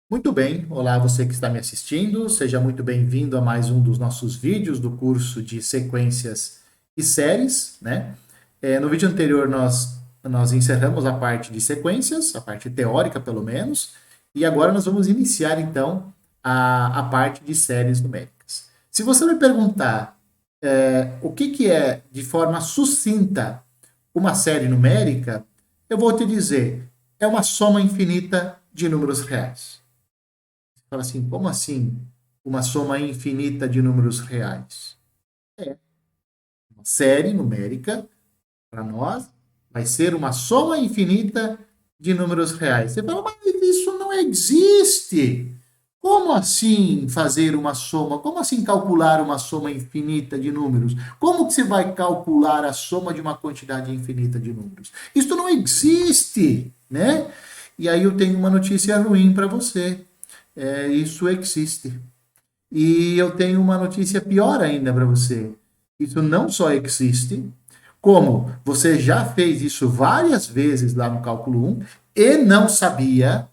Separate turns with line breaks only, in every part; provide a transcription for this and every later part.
Muito bem, olá você que está me assistindo, seja muito bem-vindo a mais um dos nossos vídeos do curso de sequências e séries, né? No vídeo anterior nós encerramos a parte de sequências, a parte teórica pelo menos, e agora nós vamos iniciar então a parte de séries numéricas. Se você me perguntar o que é de forma sucinta uma série numérica, eu vou te dizer, é uma soma infinita de números reais. Fala assim, como assim uma soma infinita de números reais? É uma série numérica, para nós, vai ser uma soma infinita de números reais. Você fala, mas isso não existe. Como assim fazer uma soma? Como assim calcular uma soma infinita de números? Como que você vai calcular a soma de uma quantidade infinita de números? Isso não existe, né? E aí eu tenho uma notícia ruim para você. Isso existe. E eu tenho uma notícia pior ainda para você. Isso não só existe, como você já fez isso várias vezes lá no cálculo um e não sabia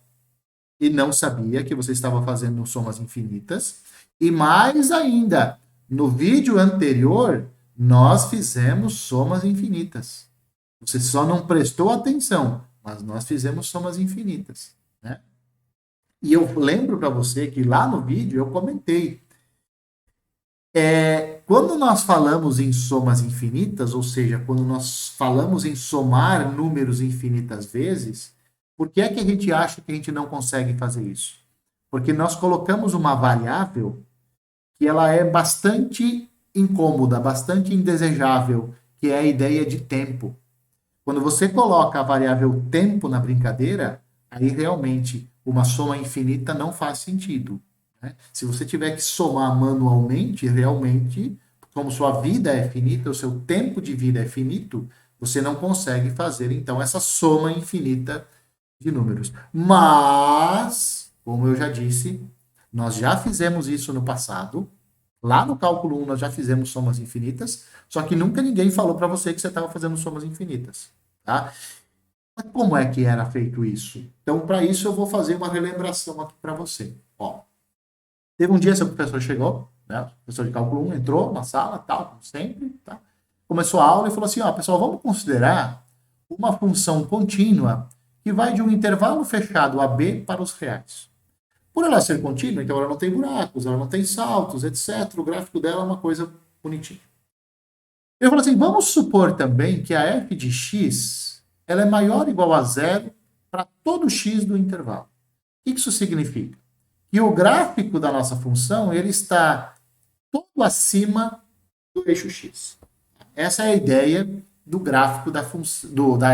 que você estava fazendo somas infinitas. E mais ainda, no vídeo anterior, nós fizemos somas infinitas. Você só não prestou atenção, mas nós fizemos somas infinitas, né? E eu lembro para você que lá no vídeo eu comentei. Quando nós falamos em somas infinitas, ou seja, quando nós falamos em somar números infinitas vezes, por que é que a gente acha que a gente não consegue fazer isso? Porque nós colocamos uma variável que ela é bastante incômoda, bastante indesejável, que é a ideia de tempo. Quando você coloca a variável tempo na brincadeira, aí realmente uma soma infinita não faz sentido, né? Se você tiver que somar manualmente, realmente, como sua vida é finita, o seu tempo de vida é finito, você não consegue fazer então essa soma infinita de números. Mas, como eu já disse, nós já fizemos isso no passado. Lá no cálculo um nós já fizemos somas infinitas, só que nunca ninguém falou para você que você estava fazendo somas infinitas, tá? Mas como é que era feito isso? Então, para isso, eu vou fazer uma relembração aqui para você. Ó, teve um dia, seu professor chegou, né? O professor de cálculo um entrou na sala, tal, como sempre, tá? Começou a aula e falou assim: ó, pessoal, vamos considerar uma função contínua que vai de um intervalo fechado a b para os reais. Por ela ser contínua, então ela não tem buracos, ela não tem saltos, etc. O gráfico dela é uma coisa bonitinha. Eu falo assim, vamos supor também que a f de x ela é maior ou igual a zero para todo x do intervalo. O que isso significa? Que o gráfico da nossa função ele está todo acima do eixo x. Essa é a ideia do gráfico da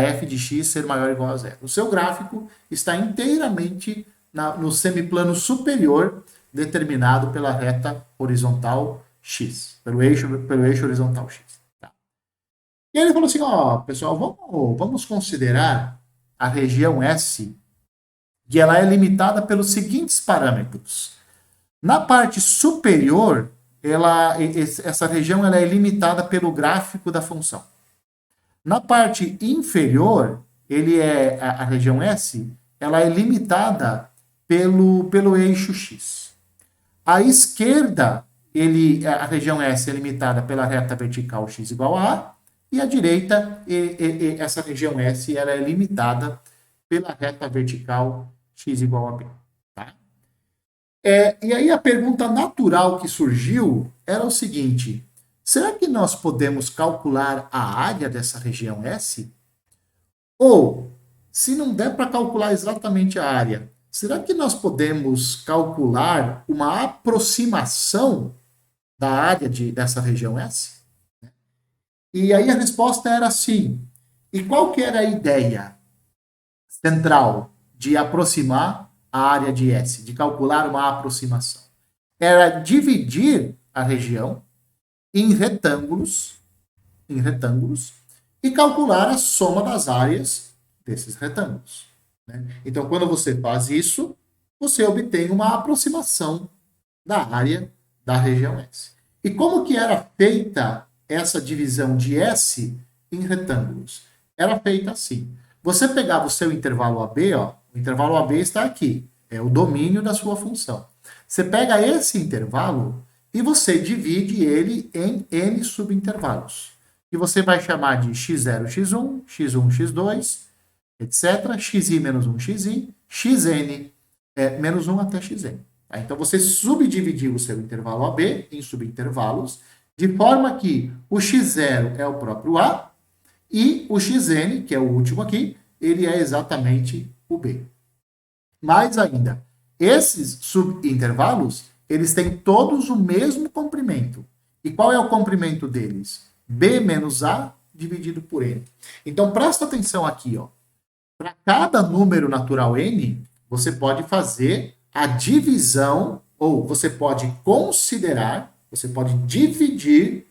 f de x ser maior ou igual a zero. O seu gráfico está inteiramente no semiplano superior, determinado pela reta horizontal x, pelo eixo horizontal x. Tá? E aí ele falou assim, ó, pessoal, vamos considerar a região S, que ela é limitada pelos seguintes parâmetros. Na parte superior, essa região ela é limitada pelo gráfico da função. Na parte inferior, a região S, ela é limitada pelo eixo X. À esquerda, a região S é limitada pela reta vertical x igual a A, e à direita, essa região S ela é limitada pela reta vertical x igual a B. Tá? E aí a pergunta natural que surgiu era o seguinte: será que nós podemos calcular a área dessa região S? Ou, se não der para calcular exatamente a área, será que nós podemos calcular uma aproximação da área dessa região S? E aí a resposta era sim. E qual que era a ideia central de aproximar a área de S, de calcular uma aproximação? Era dividir a região em retângulos e calcular a soma das áreas desses retângulos. Né? Então, quando você faz isso, você obtém uma aproximação da área da região S. E como que era feita essa divisão de S em retângulos? Era feita assim. Você pegava o seu intervalo AB, ó, o intervalo AB está aqui. é o domínio da sua função. Você pega esse intervalo e você divide ele em n subintervalos. E você vai chamar de x0, x1, x1, x2, etc. xi menos 1, xi, xn menos 1 até xn. Tá? Então, você subdividiu o seu intervalo AB em subintervalos, de forma que o x0 é o próprio A e o xn, que é o último aqui, ele é exatamente o B. Mais ainda, esses subintervalos, eles têm todos o mesmo comprimento. E qual é o comprimento deles? B menos A dividido por N. Então, presta atenção aqui, ó. Para cada número natural n, você pode fazer a divisão, ou você pode considerar, você pode dividir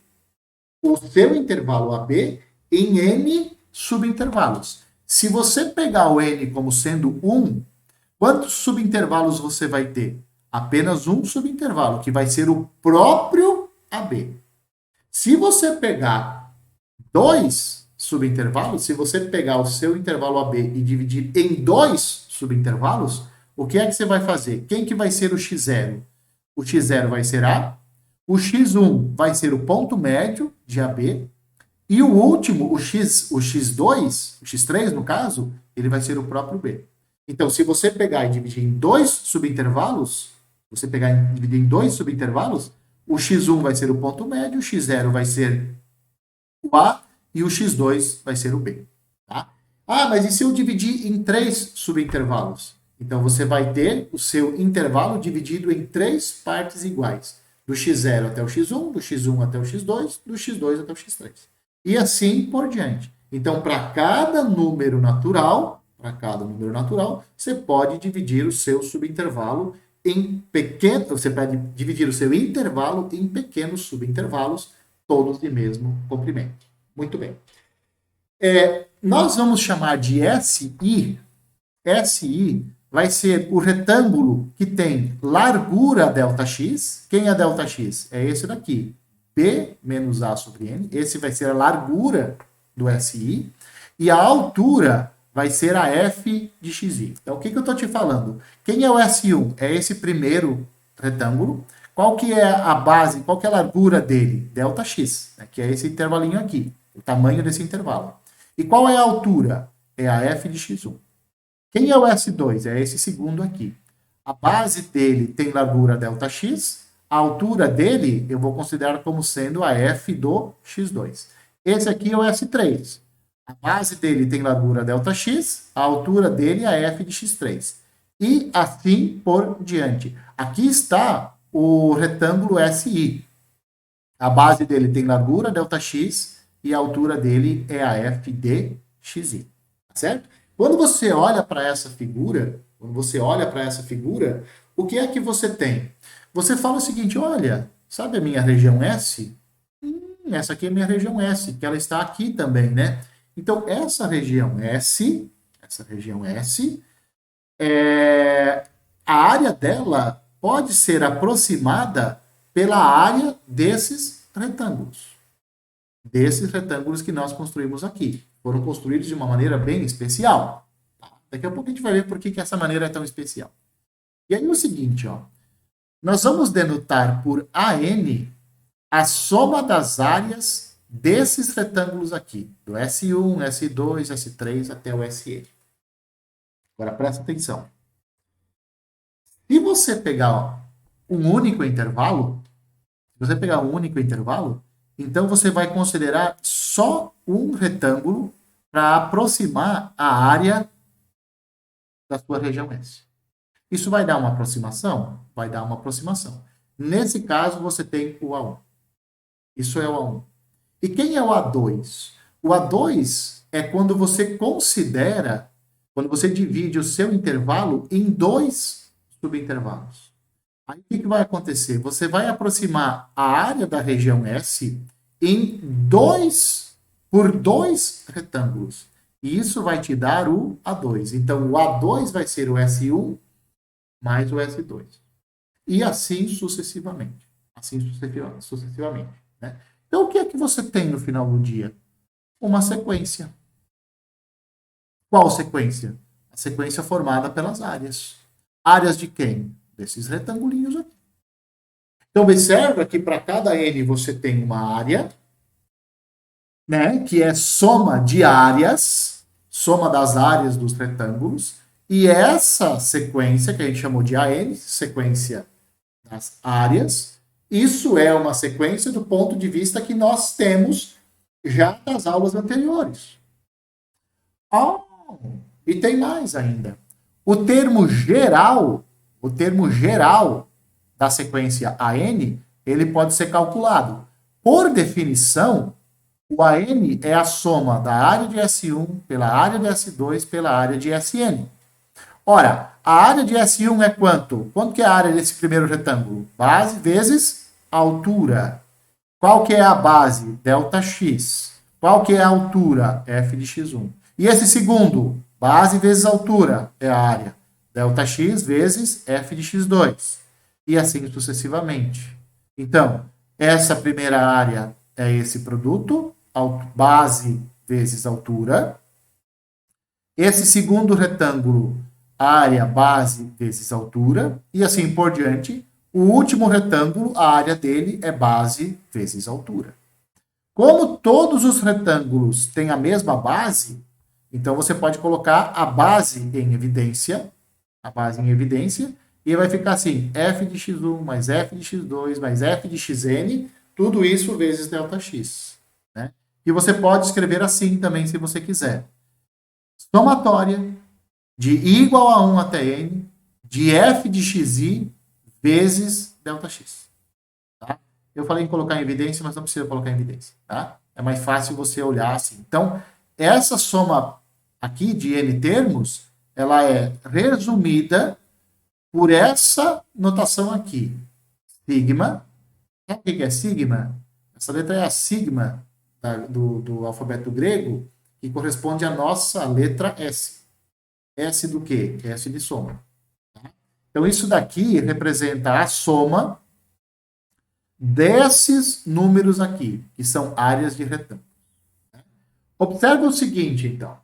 o seu intervalo AB em n subintervalos. Se você pegar o n como sendo 1, quantos subintervalos você vai ter? Apenas um subintervalo, que vai ser o próprio AB. Se você pegar 2 subintervalos, se você pegar o seu intervalo AB e dividir em 2 subintervalos, o que é que você vai fazer? Quem que vai ser o x0? O x0 vai ser A, o x1 vai ser o ponto médio de AB, e o último, o x2, o x3 no caso, ele vai ser o próprio B. Então, se você pegar e dividir em 2 subintervalos, você pegar e dividir em 2 subintervalos, o x1 vai ser o ponto médio, o x0 vai ser o A, e o x2 vai ser o B. Tá? Ah, mas e se eu dividir em 3 subintervalos? Então, você vai ter o seu intervalo dividido em 3 partes iguais. Do x0 até o x1, do x1 até o x2, do x2 até o x3. E assim por diante. Então, para cada número natural, você pode dividir o seu subintervalo em pequenos, você pode dividir o seu intervalo em pequenos subintervalos, todos de mesmo comprimento. Muito bem. Nós vamos chamar de SI. SI vai ser o retângulo que tem largura ΔX. Quem é ΔX? É esse daqui. B menos A sobre N. Esse vai ser a largura do SI. E a altura vai ser a F de XI. Então, o que eu estou te falando? Quem é o S1? É esse primeiro retângulo. Qual que é a base, qual que é a largura dele? ΔX, né? Que é esse intervalinho aqui, o tamanho desse intervalo. E qual é a altura? É a F de x1. Quem é o S2? É esse segundo aqui. A base dele tem largura ΔX, a altura dele eu vou considerar como sendo a F do x2. Esse aqui é o S3. A base dele tem largura ΔX, a altura dele é a F de x3. E assim por diante. Aqui está o retângulo SI. A base dele tem largura ΔX e a altura dele é a F de XI. Tá certo? Quando você olha para essa figura, o que é que você tem? Você fala o seguinte, olha, sabe a minha região S? Essa aqui é a minha região S, que ela está aqui também, né? Então, essa região S, a área dela pode ser aproximada pela área desses retângulos. Desses retângulos que nós construímos aqui. Foram construídos de uma maneira bem especial. Daqui a pouco a gente vai ver por que essa maneira é tão especial. E aí o seguinte, ó. Nós vamos denotar por AN a soma das áreas desses retângulos aqui. Do S1, S2, S3 até o SN. Agora presta atenção. Se você pegar um único intervalo, então você vai considerar só um retângulo para aproximar a área da sua região S. Isso vai dar uma aproximação? Vai dar uma aproximação. Nesse caso, você tem o A1. Isso é o A1. E quem é o A2? O A2 é quando você divide o seu intervalo em 2 subintervalos. Aí o que vai acontecer? Você vai aproximar a área da região S por 2 retângulos. E isso vai te dar o A2. Então, o A2 vai ser o S1 mais o S2. E assim sucessivamente. Né? Então, o que é que você tem no final do dia? Uma sequência. Qual sequência? A sequência formada pelas áreas. Áreas de quem? Desses retangulinhos aqui. Então, observa que para cada n você tem uma área, né, que é soma de áreas, soma das áreas dos retângulos, e essa sequência, que a gente chamou de AN, sequência das áreas, isso é uma sequência do ponto de vista que nós temos já das aulas anteriores. Oh, e tem mais ainda. O termo geral da sequência AN, ele pode ser calculado. Por definição, o AN é a soma da área de S1 pela área de S2 pela área de Sn. Ora, a área de S1 é quanto? Quanto que é a área desse primeiro retângulo? Base vezes altura. Qual que é a base? Δx. Qual que é a altura? F de x1. E esse segundo? Base vezes altura é a área. Δx vezes F de x2. E assim sucessivamente. Então, essa primeira área é esse produto, base vezes altura. Esse segundo retângulo, área, base vezes altura. E assim por diante. O último retângulo, a área dele é base vezes altura. Como todos os retângulos têm a mesma base, então você pode colocar a base em evidência, e vai ficar assim, f de x1 mais f de x2 mais f de xn, tudo isso vezes Δx. Né? E você pode escrever assim também, se você quiser. Somatória de i igual a 1 até n, de f de xi vezes Δx. Tá? Eu falei em colocar em evidência, mas não precisa colocar em evidência. Tá? É mais fácil você olhar assim. Então, essa soma aqui de n termos, ela é resumida por essa notação aqui. Sigma. Sabe o que é sigma? Essa letra é a sigma do alfabeto grego, que corresponde à nossa letra S. S do quê? S de soma. Então, isso daqui representa a soma desses números aqui, que são áreas de retângulo. Observe o seguinte, então.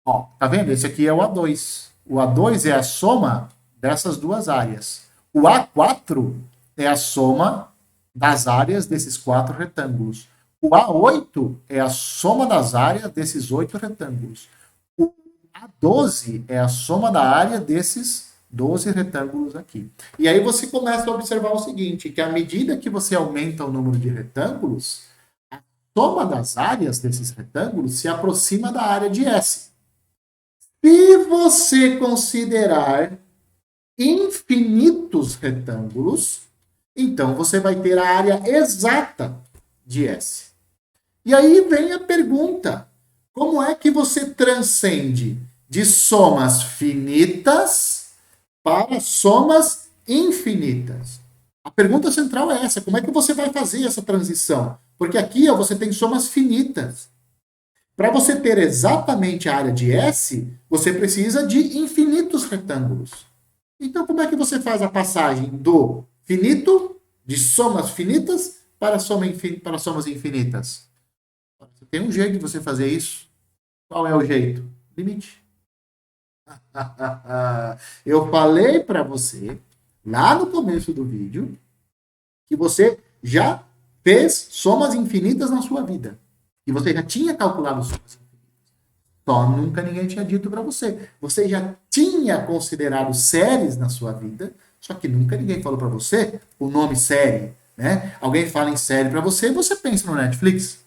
Ó, tá vendo? Esse aqui é o A2. O A2 é a soma dessas duas áreas. O A4 é a soma das áreas desses 4 retângulos. O A8 é a soma das áreas desses 8 retângulos. O A12 é a soma da área desses 12 retângulos aqui. E aí você começa a observar o seguinte, que à medida que você aumenta o número de retângulos, a soma das áreas desses retângulos se aproxima da área de S. Se você considerar infinitos retângulos, então você vai ter a área exata de S. E aí vem a pergunta, como é que você transcende de somas finitas para somas infinitas? A pergunta central é essa, como é que você vai fazer essa transição? Porque aqui ó, você tem somas finitas. Para você ter exatamente a área de S, você precisa de infinitos retângulos. Então, como é que você faz a passagem do finito, de somas finitas, para somas infinitas? Tem um jeito de você fazer isso. Qual é o jeito? Limite. Eu falei para você, lá no começo do vídeo, que você já fez somas infinitas na sua vida. E você já tinha calculado somas infinitas. Só nunca ninguém tinha dito para você. Você já tinha considerado séries na sua vida, só que nunca ninguém falou para você o nome série. Né? Alguém fala em série para você e você pensa no Netflix.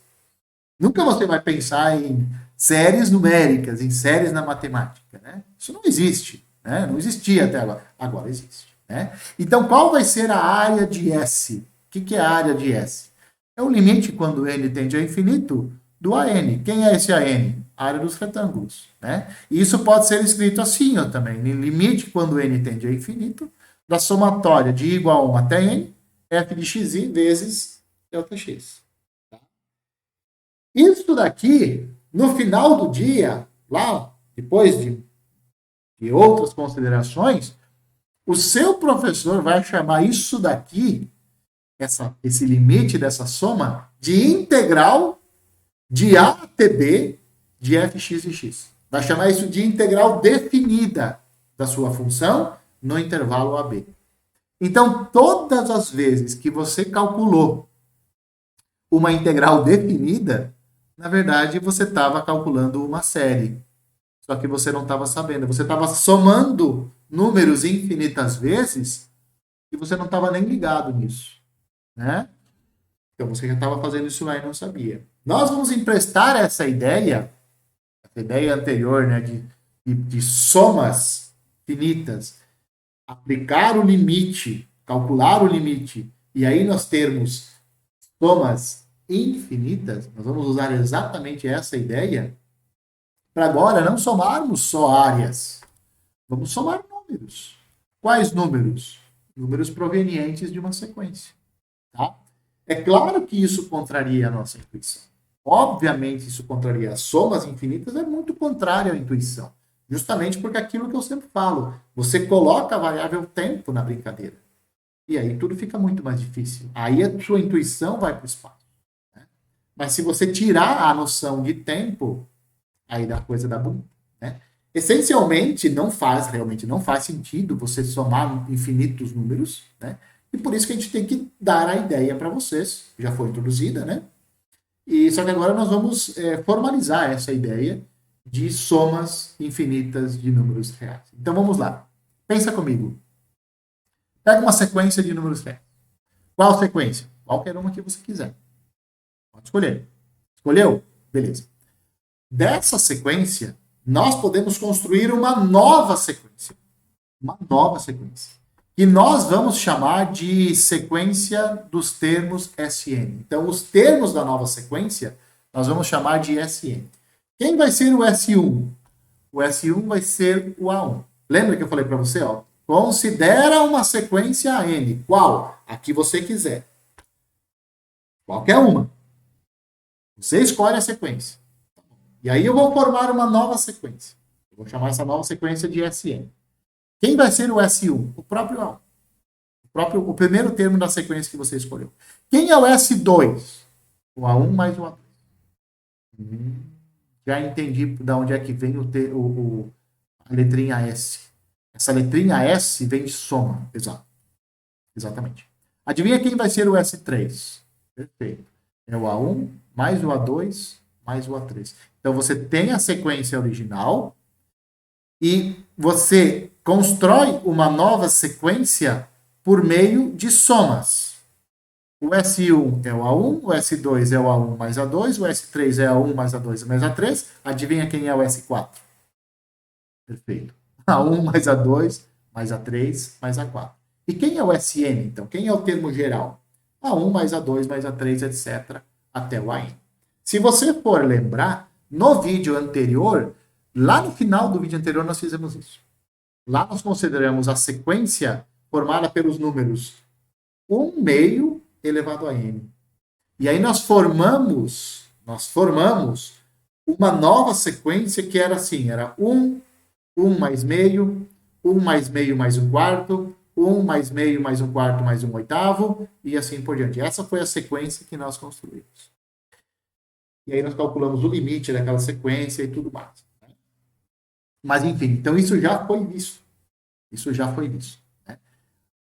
Nunca você vai pensar em séries numéricas, em séries na matemática. Né? Isso não existe. Né? Não existia até agora. Agora existe. Né? Então, qual vai ser a área de S? O que é a área de S? É o limite, quando n tende a infinito, do AN. Quem é esse AN? A área dos retângulos. Né? E isso pode ser escrito assim ó, também. Limite, quando n tende a infinito, da somatória de i igual a 1 até n, f de xi vezes Δx. Tá? Isso daqui, no final do dia, lá, depois de outras considerações, o seu professor vai chamar isso daqui, esse limite dessa soma, de integral de A até B de fx e x. Vai chamar isso de integral definida da sua função, no intervalo AB. Então, todas as vezes que você calculou uma integral definida, na verdade, você estava calculando uma série. Só que você não estava sabendo. Você estava somando números infinitas vezes e você não estava nem ligado nisso, né? Então, você já estava fazendo isso lá e não sabia. Nós vamos emprestar essa ideia, a ideia anterior, né, de somas finitas, aplicar o limite, calcular o limite, e aí nós termos somas infinitas, nós vamos usar exatamente essa ideia para agora não somarmos só áreas, vamos somar números. Quais números? Números provenientes de uma sequência. Tá? É claro que isso contraria a nossa intuição. Obviamente, isso contraria. As somas infinitas é muito contrário à intuição. Justamente porque aquilo que eu sempre falo, você coloca a variável tempo na brincadeira. E aí tudo fica muito mais difícil. Aí a sua intuição vai para o espaço. Né? Mas se você tirar a noção de tempo, aí da coisa da bonita. Né? Essencialmente, realmente não faz sentido você somar infinitos números, né? E por isso que a gente tem que dar a ideia para vocês, já foi introduzida, né? E só que agora nós vamos formalizar essa ideia de somas infinitas de números reais. Então vamos lá. Pensa comigo. Pega uma sequência de números reais. Qual sequência? Qualquer uma que você quiser. Pode escolher. Escolheu? Beleza. Dessa sequência, nós podemos construir uma nova sequência. Uma nova sequência. Que nós vamos chamar de sequência dos termos SN. Então, os termos da nova sequência, nós vamos chamar de SN. Quem vai ser o S1? O S1 vai ser o A1. Lembra que eu falei para você? Ó, considera uma sequência AN. Qual? A que você quiser. Qualquer uma. Você escolhe a sequência. E aí eu vou formar uma nova sequência. Eu vou chamar essa nova sequência de SN. Quem vai ser o S1? O próprio A1. O primeiro termo da sequência que você escolheu. Quem é o S2? O A1 mais o A2. Já entendi de onde é que vem a letrinha S. Essa letrinha S vem de soma. Exato. Exatamente. Adivinha quem vai ser o S3? Perfeito. É o A1 mais o A2 mais o A3. Então você tem a sequência original e você constrói uma nova sequência por meio de somas. O S1 é o A1, o S2 é o A1 mais A2, o S3 é A1 mais A2 mais A3. Adivinha quem é o S4? Perfeito. A1 mais A2 mais A3 mais A4. E quem é o SN, então? Quem é o termo geral? A1 mais A2 mais A3, etc., até o AN. Se você for lembrar, no vídeo anterior, lá no final do vídeo anterior, nós fizemos isso. Lá nós consideramos a sequência formada pelos números 1 meio elevado a n. E aí nós formamos uma nova sequência que era assim, era 1, 1 mais meio, 1 mais meio mais um quarto, 1 mais meio mais um quarto mais um oitavo, e assim por diante. Essa foi a sequência que nós construímos. E aí nós calculamos o limite daquela sequência e tudo mais. Mas enfim, então isso já foi visto. Isso já foi visto. Né?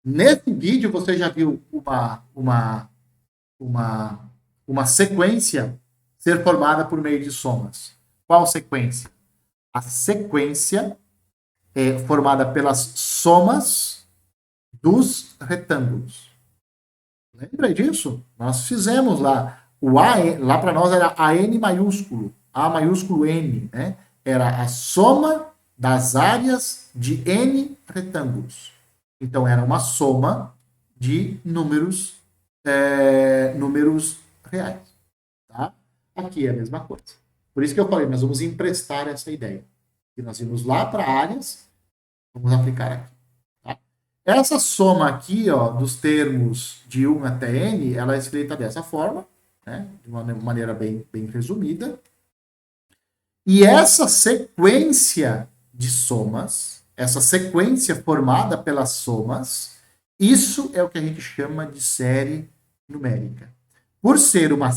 Nesse vídeo você já viu uma sequência ser formada por meio de somas. Qual sequência? A sequência é formada pelas somas dos retângulos. Lembra disso? Nós fizemos lá. O A, lá para nós era AN maiúsculo, A maiúsculo N, né? Era a soma das áreas de N retângulos. Então, era uma soma de números reais. Tá? Aqui é a mesma coisa. Por isso que eu falei, nós vamos emprestar essa ideia. E nós vamos lá para áreas, vamos aplicar aqui. Tá? Essa soma aqui, ó, dos termos de 1 até N, ela é escrita dessa forma, né? De uma maneira bem resumida. E essa sequência de somas, essa sequência formada pelas somas, isso é o que a gente chama de série numérica. Por ser uma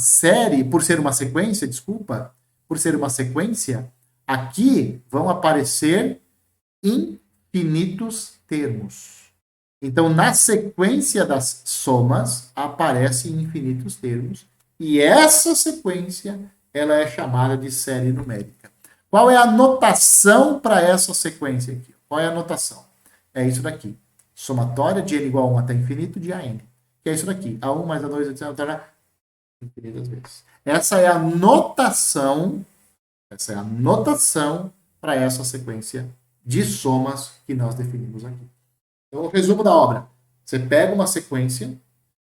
sequência, aqui vão aparecer infinitos termos. Então, na sequência das somas, aparecem infinitos termos, e essa sequência ela é chamada de série numérica. Qual é a notação para essa sequência aqui? Qual é a notação? É isso daqui. Somatória de n igual a 1 até infinito de AN. Que é isso daqui. A1 mais A2, etc. Infinitas vezes. Essa é a notação para essa sequência de somas que nós definimos aqui. Então, o resumo da obra. Você pega uma sequência,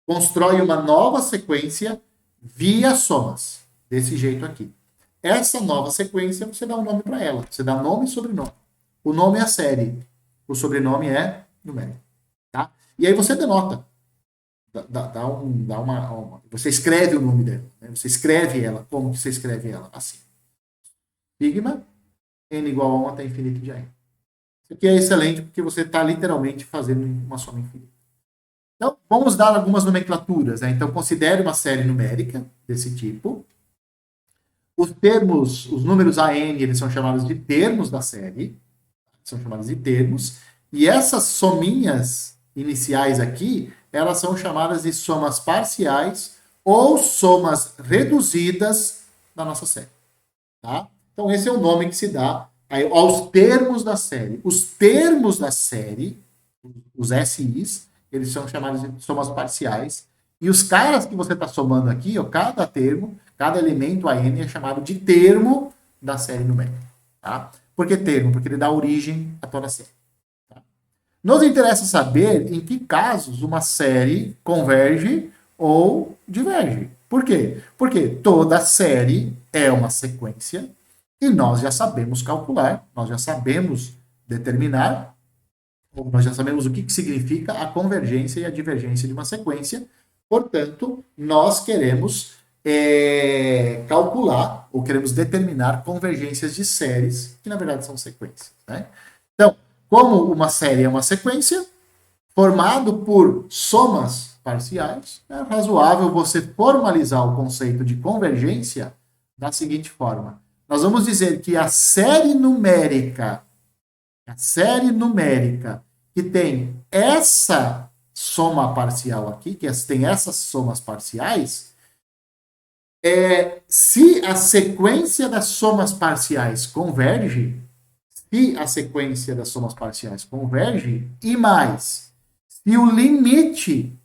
constrói uma nova sequência via somas. Desse jeito aqui. Essa nova sequência, você dá um nome para ela. Você dá nome e sobrenome. O nome é a série. O sobrenome é numérico. Tá? E aí você denota. Você escreve o nome dela. Né? Você escreve ela. Como que você escreve ela? Assim. Sigma, n igual a 1 até infinito de n. Isso aqui é excelente porque você está literalmente fazendo uma soma infinita. Então, vamos dar algumas nomenclaturas. Né? Então, considere uma série numérica desse tipo. Os termos, os números AN, eles são chamados de termos da série. São chamados de termos. E essas sominhas iniciais aqui, elas são chamadas de somas parciais ou somas reduzidas da nossa série. Tá? Então, esse é o nome que se dá aos termos da série. Os termos da série, os SIs, eles são chamados de somas parciais. E os caras que você está somando aqui, ó, cada termo, cada elemento AN é chamado de termo da série numérica. Tá? Por que termo? Porque ele dá origem a toda a série. Tá? Nos interessa saber em que casos uma série converge ou diverge. Por quê? Porque toda série é uma sequência e nós já sabemos calcular, nós já sabemos determinar, nós já sabemos o que significa a convergência e a divergência de uma sequência. Portanto, nós queremos calcular ou queremos determinar convergências de séries, que na verdade são sequências. Né? Então, como uma série é uma sequência, formado por somas parciais, é razoável você formalizar o conceito de convergência da seguinte forma. Nós vamos dizer que a série numérica que tem essa soma parcial aqui, que tem essas somas parciais, se a sequência das somas parciais converge, e mais, se o limite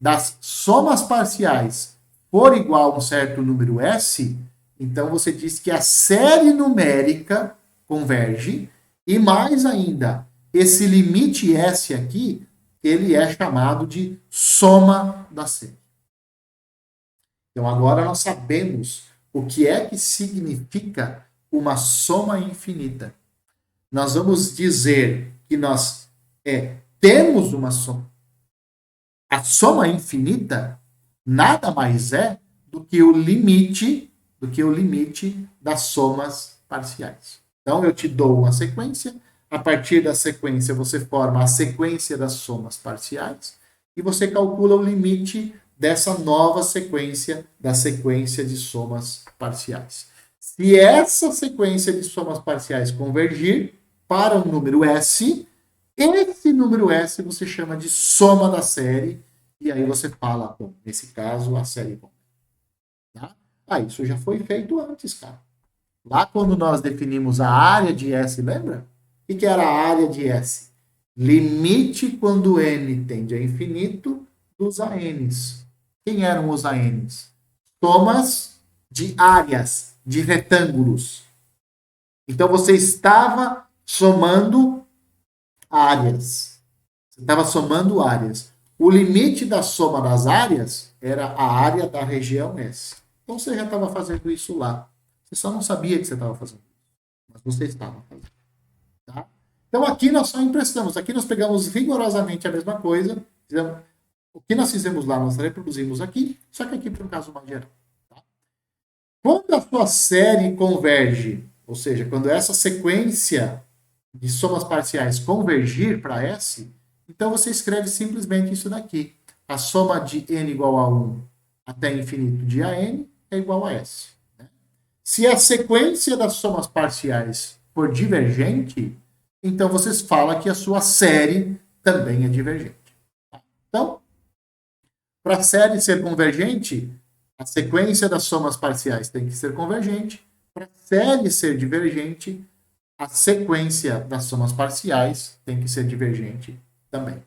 das somas parciais for igual a um certo número S, então você diz que a série numérica converge, e mais ainda, esse limite S aqui, ele é chamado de soma da série. Então agora nós sabemos o que é que significa uma soma infinita. Nós vamos dizer que nós temos uma soma. A soma infinita nada mais é do que o limite das somas parciais. Então eu te dou uma sequência, a partir da sequência você forma a sequência das somas parciais e você calcula o limite dessa nova sequência, da sequência de somas parciais. Se essa sequência de somas parciais convergir para um número S, esse número S você chama de soma da série, e aí você fala, bom, nesse caso, a série bom. Tá? Isso já foi feito antes, cara. Lá quando nós definimos a área de S, lembra? O que era a área de S? Limite quando n tende a infinito dos ANs. Quem eram os ANs? Somas de áreas, de retângulos. Então você estava somando áreas. O limite da soma das áreas era a área da região S. Então você já estava fazendo isso lá. Você só não sabia que você estava fazendo isso. Mas você estava fazendo. Tá? Então aqui nós só emprestamos. Aqui nós pegamos rigorosamente a mesma coisa. O que nós fizemos lá, nós reproduzimos aqui, só que aqui para um caso mais geral. Tá? Quando a sua série converge, ou seja, quando essa sequência de somas parciais convergir para S, então você escreve simplesmente isso daqui. A soma de n igual a 1 até infinito de AN é igual a S. Né? Se a sequência das somas parciais for divergente, então você fala que a sua série também é divergente. Então, para a série ser convergente, a sequência das somas parciais tem que ser convergente. Para a série ser divergente, a sequência das somas parciais tem que ser divergente também.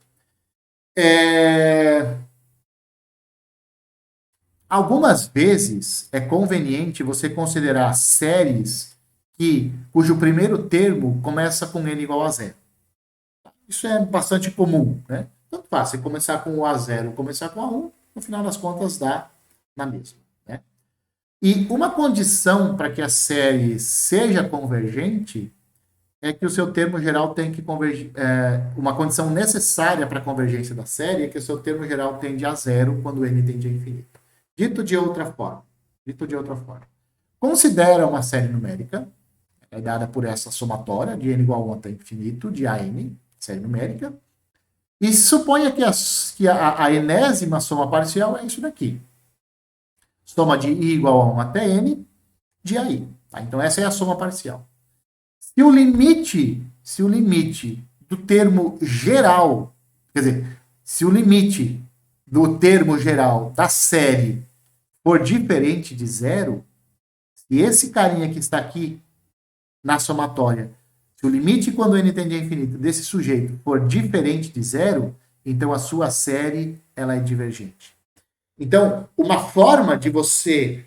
Algumas vezes é conveniente você considerar séries cujo primeiro termo começa com n igual a zero. Isso é bastante comum, né? Tanto faz, você começar com o A0 ou começar com A1, no final das contas dá na mesma. Né? E uma condição para que a série seja convergente é que o seu termo geral tem que convergir. Uma condição necessária para a convergência da série é que o seu termo geral tende a zero quando n tende a infinito. Dito de outra forma, considera uma série numérica, é dada por essa somatória de n igual a 1 até infinito, de AN, série numérica, e suponha que a enésima soma parcial é isso daqui. Soma de i igual a 1 até n de AI. Tá? Então, essa é a soma parcial. Se o limite do termo geral, quer dizer, se o limite do termo geral da série for diferente de zero, se esse carinha que está aqui na somatória, se o limite quando n tende a infinito desse sujeito for diferente de zero, então a sua série ela é divergente. Então, uma forma de você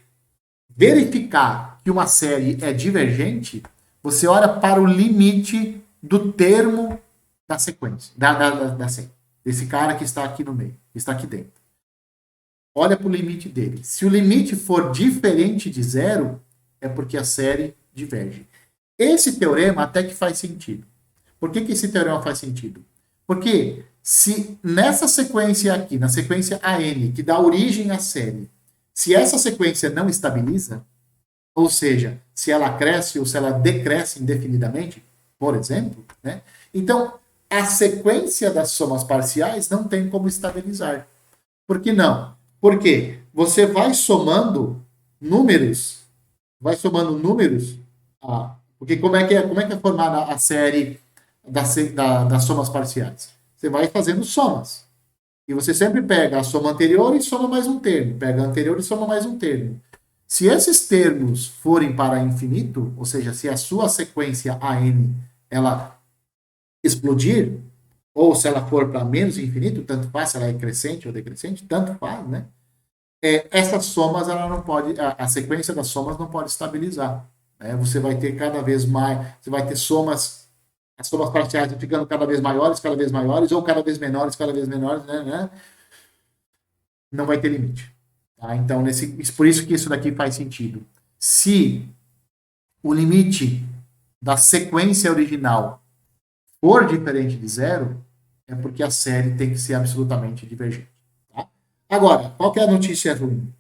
verificar que uma série é divergente, você olha para o limite do termo da sequência, da série. Desse cara que está aqui no meio, que está aqui dentro. Olha para o limite dele. Se o limite for diferente de zero, é porque a série diverge. Esse teorema até que faz sentido. Por que esse teorema faz sentido? Porque se nessa sequência aqui, na sequência AN, que dá origem à série, se essa sequência não estabiliza, ou seja, se ela cresce ou se ela decresce indefinidamente, por exemplo, né? Então, a sequência das somas parciais não tem como estabilizar. Por que não? Porque você vai somando números, porque como é que é formada a série das somas parciais? Você vai fazendo somas. E você sempre pega a soma anterior e soma mais um termo. Pega a anterior e soma mais um termo. Se esses termos forem para infinito, ou seja, se a sua sequência AN ela explodir, ou se ela for para menos infinito, tanto faz, se ela é crescente ou decrescente, tanto faz, né? Essas somas, ela não pode, a sequência das somas não pode estabilizar. Né? Você vai ter cada vez mais, você vai ter somas, as somas parciais ficando cada vez maiores, ou cada vez menores, né? Não vai ter limite. Tá? Então, por isso que isso daqui faz sentido. Se o limite da sequência original for diferente de zero, é porque a série tem que ser absolutamente divergente. Tá? Agora, qual que é a notícia ruim?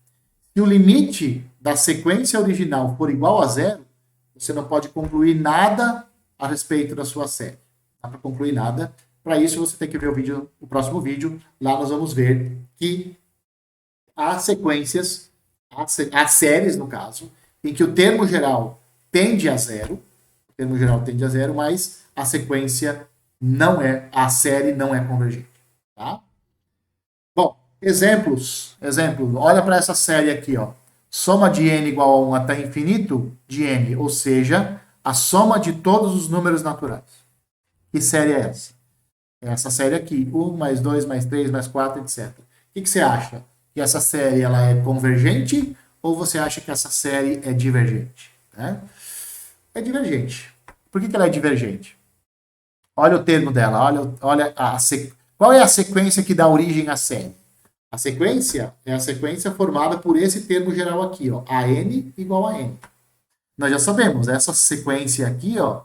Se o limite da sequência original for igual a zero, você não pode concluir nada a respeito da sua série. Não dá para concluir nada. Para isso, você tem que ver o próximo vídeo. Lá nós vamos ver que há sequências, há séries, no caso, em que o termo geral tende a zero, mas a sequência a série não é convergente. Tá? Bom, exemplos. Olha para essa série aqui, ó. Soma de n igual a 1 até infinito de n, ou seja, a soma de todos os números naturais. Que série é essa? É essa série aqui, 1 mais 2 mais 3 mais 4, etc. O que você acha? Que essa série ela é convergente ou você acha que essa série é divergente? Né? É divergente. Por que ela é divergente? Olha o termo dela, olha qual é a sequência que dá origem à série? A sequência é a sequência formada por esse termo geral aqui, ó, AN igual a N. Nós já sabemos, essa sequência aqui, ó,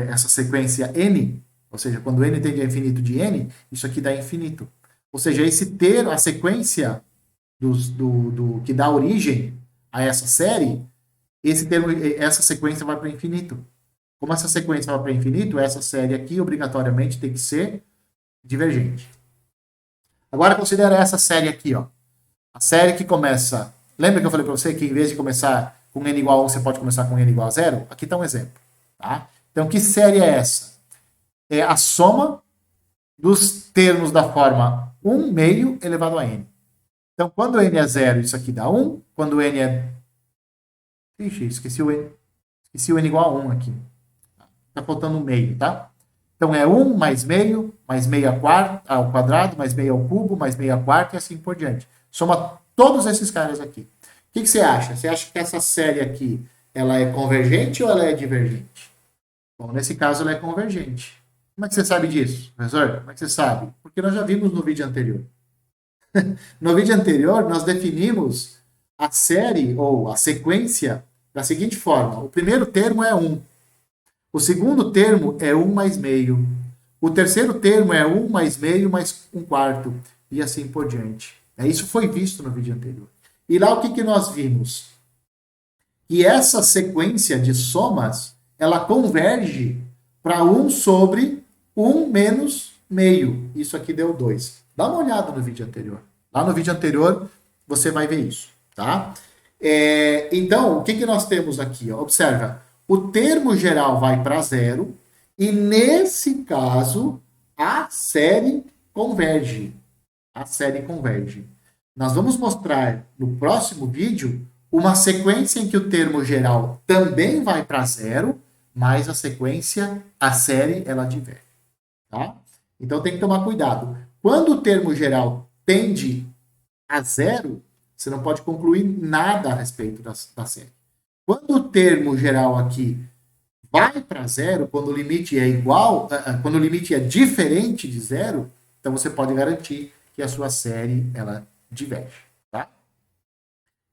essa sequência N, ou seja, quando N tende a infinito de N, isso aqui dá infinito. Ou seja, esse termo, a sequência que dá origem a essa série, essa sequência vai para infinito. Como essa sequência vai para infinito, essa série aqui obrigatoriamente tem que ser divergente. Agora considera essa série aqui, ó. A série que começa... Lembra que eu falei para você que em vez de começar com n igual a 1, você pode começar com n igual a 0? Aqui está um exemplo. Tá? Então, que série é essa? É a soma dos termos da forma 1 meio elevado a n. Então, quando n é 0, isso aqui dá 1. Quando n é... Ixi, esqueci o n. Esqueci o n igual a 1 aqui. Está faltando um meio, tá? Então, é 1 mais meio ao quadrado, mais meio ao cubo, mais meio a quarta e assim por diante. Soma todos esses caras aqui. O que você acha? Você acha que essa série aqui ela é convergente ou ela é divergente? Bom, nesse caso ela é convergente. Como é que você sabe disso, professor? Como é que você sabe? Porque nós já vimos no vídeo anterior. No vídeo anterior, nós definimos a série ou a sequência da seguinte forma. O primeiro termo é 1. O segundo termo é 1 mais meio. O terceiro termo é 1 mais meio mais um quarto. E assim por diante. Isso foi visto no vídeo anterior. E lá o que nós vimos? Que essa sequência de somas, ela converge para 1 sobre 1 menos meio. Isso aqui deu 2. Dá uma olhada no vídeo anterior. Lá no vídeo anterior, você vai ver isso, tá? Então, o que nós temos aqui? Ó? Observa, o termo geral vai para 0 e, nesse caso, a série converge. A série converge. Nós vamos mostrar no próximo vídeo uma sequência em que o termo geral também vai para 0, mas a sequência, a série, ela diverge. Tá? Então tem que tomar cuidado. Quando o termo geral tende a 0, você não pode concluir nada a respeito da série. Quando o termo geral aqui vai para 0, quando o limite é igual, quando o limite é diferente de 0, então você pode garantir que a sua série ela diverge. Tá?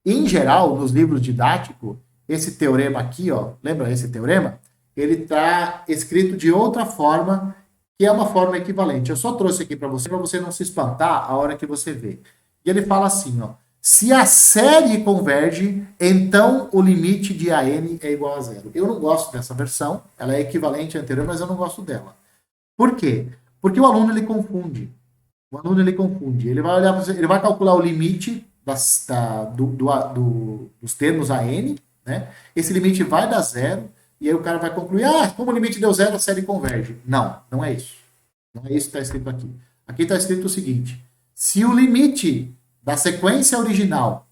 Em geral, nos livros didáticos, esse teorema aqui, ó, lembra esse teorema? Ele está escrito de outra forma, que é uma forma equivalente. Eu só trouxe aqui para você não se espantar a hora que você vê. E ele fala assim, ó, se a série converge, então o limite de AN é igual a 0. Eu não gosto dessa versão, ela é equivalente à anterior, mas eu não gosto dela. Por quê? Porque o aluno ele confunde. O aluno ele confunde. Ele vai olhar, ele vai calcular o limite dos termos AN, né? Esse limite vai dar 0, e aí o cara vai concluir, como o limite deu 0, a série converge. Não, não é isso. Não é isso que está escrito aqui. Aqui está escrito o seguinte, se o limite da sequência original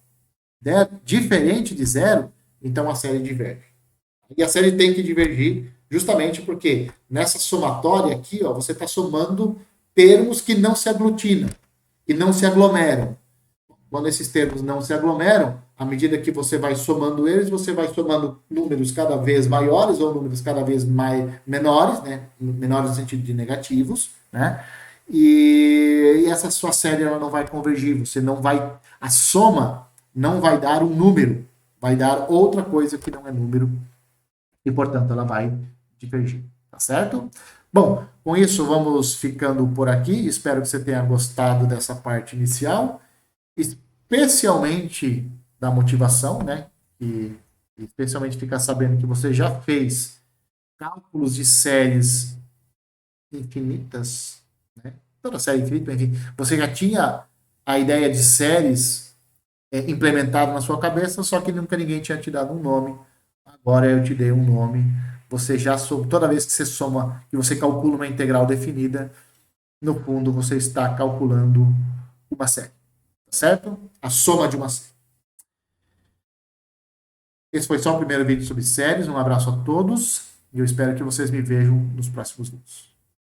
der diferente de 0, então a série diverge. E a série tem que divergir justamente porque nessa somatória aqui, ó, você está somando termos que não se aglutinam, que não se aglomeram. Quando esses termos não se aglomeram, à medida que você vai somando eles, você vai somando números cada vez maiores ou números cada vez menores, né? Menores no sentido de negativos, né? E essa sua série ela não vai convergir, você não vai, a soma não vai dar um número, vai dar outra coisa que não é número e, portanto, ela vai divergir, tá certo? Bom, com isso vamos ficando por aqui, espero que você tenha gostado dessa parte inicial, especialmente da motivação, né? E especialmente ficar sabendo que você já fez cálculos de séries infinitas, né? Toda série infinita, enfim, você já tinha a ideia de séries implementada na sua cabeça, só que nunca ninguém tinha te dado um nome. Agora eu te dei um nome. Você já toda vez que você soma, que você calcula uma integral definida, no fundo você está calculando uma série, certo? A soma de uma série. Esse foi só o primeiro vídeo sobre séries. Um abraço a todos e eu espero que vocês me vejam nos próximos vídeos.